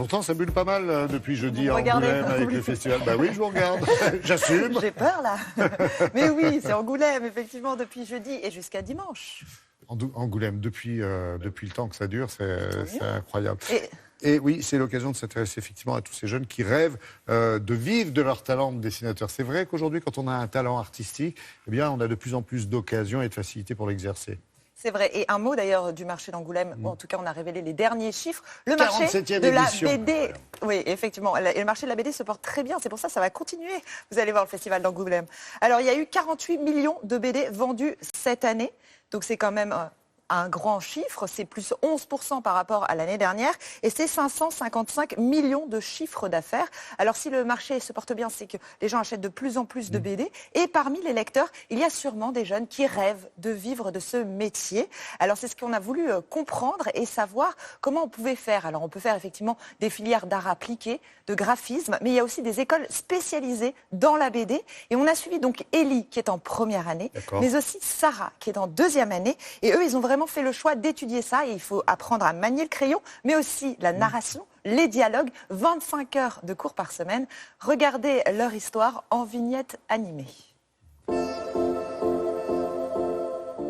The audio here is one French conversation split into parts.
Pourtant, ça bulle pas mal depuis jeudi à Regardez, Angoulême avec le festival. Bah oui, je vous regarde. J'assume. J'ai peur là. Mais oui, c'est Angoulême, effectivement, depuis jeudi et jusqu'à dimanche. Angoulême, depuis le temps que ça dure, c'est incroyable. Et oui, c'est l'occasion de s'intéresser effectivement à tous ces jeunes qui rêvent de vivre de leur talent de dessinateur. C'est vrai qu'aujourd'hui, quand on a un talent artistique, eh bien, on a de plus en plus d'occasions et de facilités pour l'exercer. C'est vrai. Et un mot d'ailleurs du marché d'Angoulême. Bon, en tout cas, on a révélé les derniers chiffres. Le marché 47e de la édition. BD. Oui, effectivement. Et le marché de la BD se porte très bien. C'est pour ça que ça va continuer. Vous allez voir le festival d'Angoulême. Alors, il y a eu 48 millions de BD vendus cette année. Donc, c'est quand même un grand chiffre. C'est plus 11% par rapport à l'année dernière. Et c'est 555 millions de chiffres d'affaires. Alors, si le marché se porte bien, c'est que les gens achètent de plus en plus de BD. Et parmi les lecteurs, il y a sûrement des jeunes qui rêvent de vivre de ce métier. Alors, c'est ce qu'on a voulu comprendre et savoir comment on pouvait faire. Alors, on peut faire effectivement des filières d'art appliqué, de graphisme, mais il y a aussi des écoles spécialisées dans la BD. Et on a suivi donc Ellie, qui est en première année, mais aussi Sarah, qui est en deuxième année. Et eux, ils ont vraiment fait le choix d'étudier ça. Et il faut apprendre à manier le crayon, mais aussi la narration, les dialogues, 25 heures de cours par semaine. Regardez leur histoire en vignette animée.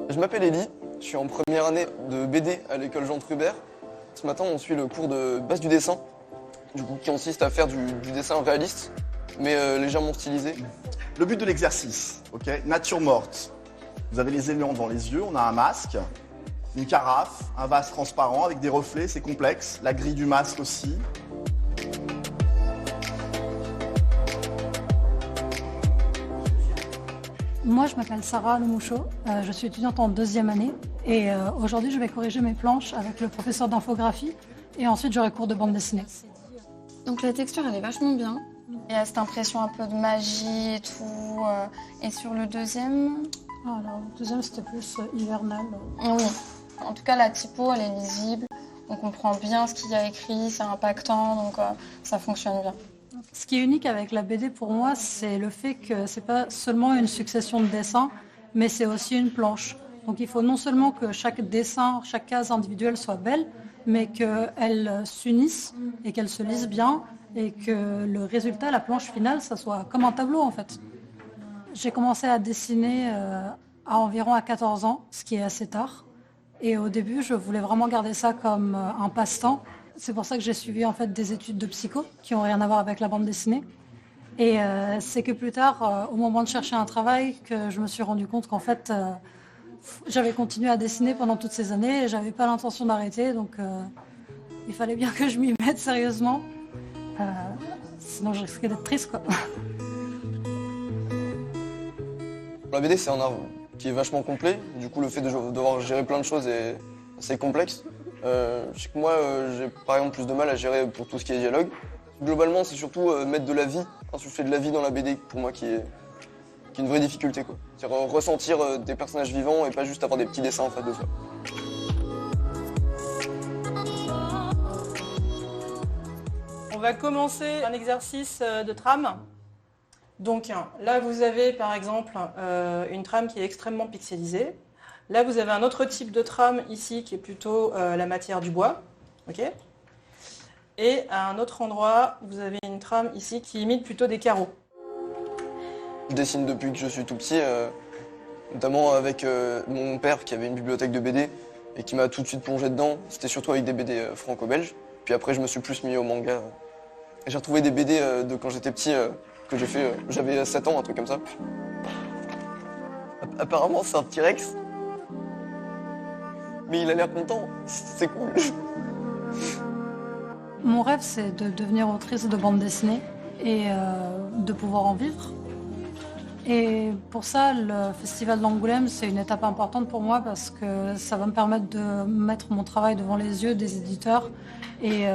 Je m'appelle Ellie, je suis en première année de BD à l'école Jean Trubert. Ce matin, on suit le cours de base du dessin, du coup, qui consiste à faire du dessin réaliste, mais légèrement stylisé. Le but de l'exercice, nature morte. Vous avez les éléments devant les yeux, on a un masque, une carafe, un vase transparent avec des reflets, c'est complexe. La grille du masque aussi. Moi, je m'appelle Sarah Lemouchot, je suis étudiante en deuxième année et aujourd'hui, je vais corriger mes planches avec le professeur d'infographie et ensuite, j'aurai cours de bande dessinée. Donc la texture, elle est vachement bien. Il y a cette impression un peu de magie et tout. Et sur le deuxième... Alors, le deuxième, c'était plus hivernal. Oui. En tout cas, la typo, elle est lisible. On comprend bien ce qu'il y a écrit, c'est impactant, donc ça fonctionne bien. Ce qui est unique avec la BD pour moi, c'est le fait que c'est pas seulement une succession de dessins, mais c'est aussi une planche. Donc il faut non seulement que chaque dessin, chaque case individuelle soit belle, mais qu'elles s'unissent et qu'elles se lisent bien et que le résultat, la planche finale, ça soit comme un tableau en fait. J'ai commencé à dessiner à 14 ans, ce qui est assez tard. Et au début, je voulais vraiment garder ça comme un passe-temps. C'est pour ça que j'ai suivi en fait des études de psycho qui n'ont rien à voir avec la bande dessinée. Et c'est que plus tard, au moment de chercher un travail, que je me suis rendu compte qu'en fait, j'avais continué à dessiner pendant toutes ces années et j'avais pas l'intention d'arrêter. Donc il fallait bien que je m'y mette sérieusement. Sinon, je risquais d'être triste, quoi. La BD, c'est un art qui est vachement complet. Du coup, le fait de devoir gérer plein de choses est assez complexe. Je sais que moi, j'ai par exemple plus de mal à gérer pour tout ce qui est dialogue. Globalement, c'est surtout mettre de la vie, insuffler de la vie dans la BD pour moi qui est une vraie difficulté, quoi. C'est-à-dire ressentir des personnages vivants et pas juste avoir des petits dessins en fait de soi. On va commencer un exercice de trame. Donc là, vous avez par exemple une trame qui est extrêmement pixelisée. Là, vous avez un autre type de trame ici qui est plutôt la matière du bois. Okay, et à un autre endroit, vous avez une trame ici qui imite plutôt des carreaux. Je dessine depuis que je suis tout petit, notamment avec mon père qui avait une bibliothèque de BD et qui m'a tout de suite plongé dedans. C'était surtout avec des BD franco-belges. Puis après, je me suis plus mis au manga. Et j'ai retrouvé des BD de quand j'étais petit que j'ai fait, j'avais 7 ans, un truc comme ça. Apparemment, c'est un T-Rex. Mais il a l'air content, c'est cool. Mon rêve, c'est de devenir autrice de bande dessinée et de pouvoir en vivre. Et pour ça, le Festival d'Angoulême, c'est une étape importante pour moi parce que ça va me permettre de mettre mon travail devant les yeux des éditeurs et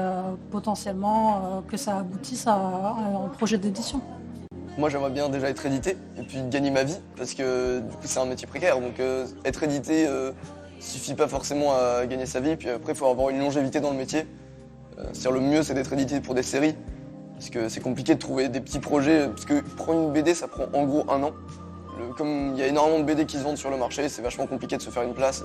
potentiellement que ça aboutisse à un projet d'édition. Moi, j'aimerais bien déjà être édité et puis gagner ma vie parce que du coup, c'est un métier précaire. Donc être édité suffit pas forcément à gagner sa vie. Puis après, il faut avoir une longévité dans le métier. C'est-à-dire le mieux, c'est d'être édité pour des séries. Parce que c'est compliqué de trouver des petits projets. Parce que prendre une BD, ça prend en gros 1 an. Comme il y a énormément de BD qui se vendent sur le marché, c'est vachement compliqué de se faire une place.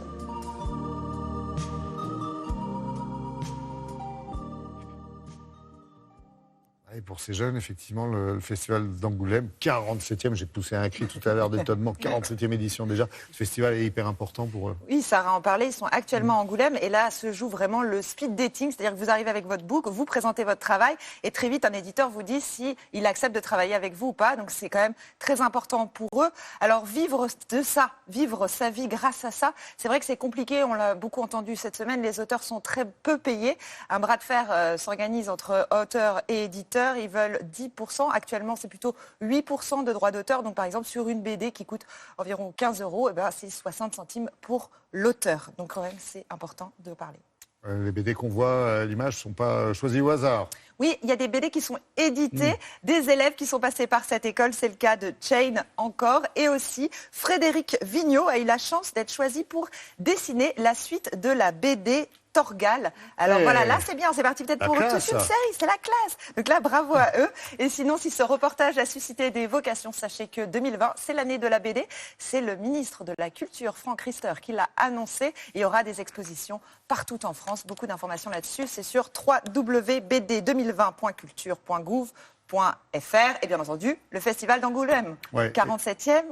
Et pour ces jeunes, effectivement, le festival d'Angoulême, 47e, j'ai poussé un cri tout à l'heure d'étonnement, 47e édition déjà. Ce festival est hyper important pour eux. Oui, Sarah en parlait, ils sont actuellement à Angoulême et là se joue vraiment le speed dating, c'est-à-dire que vous arrivez avec votre book, vous présentez votre travail et très vite un éditeur vous dit si il accepte de travailler avec vous ou pas. Donc c'est quand même très important pour eux. Alors vivre de ça, vivre sa vie grâce à ça, c'est vrai que c'est compliqué, on l'a beaucoup entendu cette semaine, les auteurs sont très peu payés. Un bras de fer s'organise entre auteurs et éditeurs. Ils veulent 10%. Actuellement, c'est plutôt 8% de droits d'auteur. Donc, par exemple, sur une BD qui coûte environ 15 €, c'est 60 centimes pour l'auteur. Donc, quand même, c'est important de parler. Les BD qu'on voit à l'image ne sont pas choisis au hasard. Oui, il y a des BD qui sont édités, des élèves qui sont passés par cette école. C'est le cas de Chain encore. Et aussi, Frédéric Vigneault a eu la chance d'être choisi pour dessiner la suite de la BD Torgal. Alors voilà, là c'est bien, c'est parti peut-être pour toute une série, c'est la classe. Donc là, bravo à eux. Et sinon, si ce reportage a suscité des vocations, sachez que 2020, c'est l'année de la BD. C'est le ministre de la Culture, Franck Riester, qui l'a annoncé. Il y aura des expositions partout en France. Beaucoup d'informations là-dessus, c'est sur www.bd2020.culture.gouv.fr. Et bien entendu, le Festival d'Angoulême, 47e.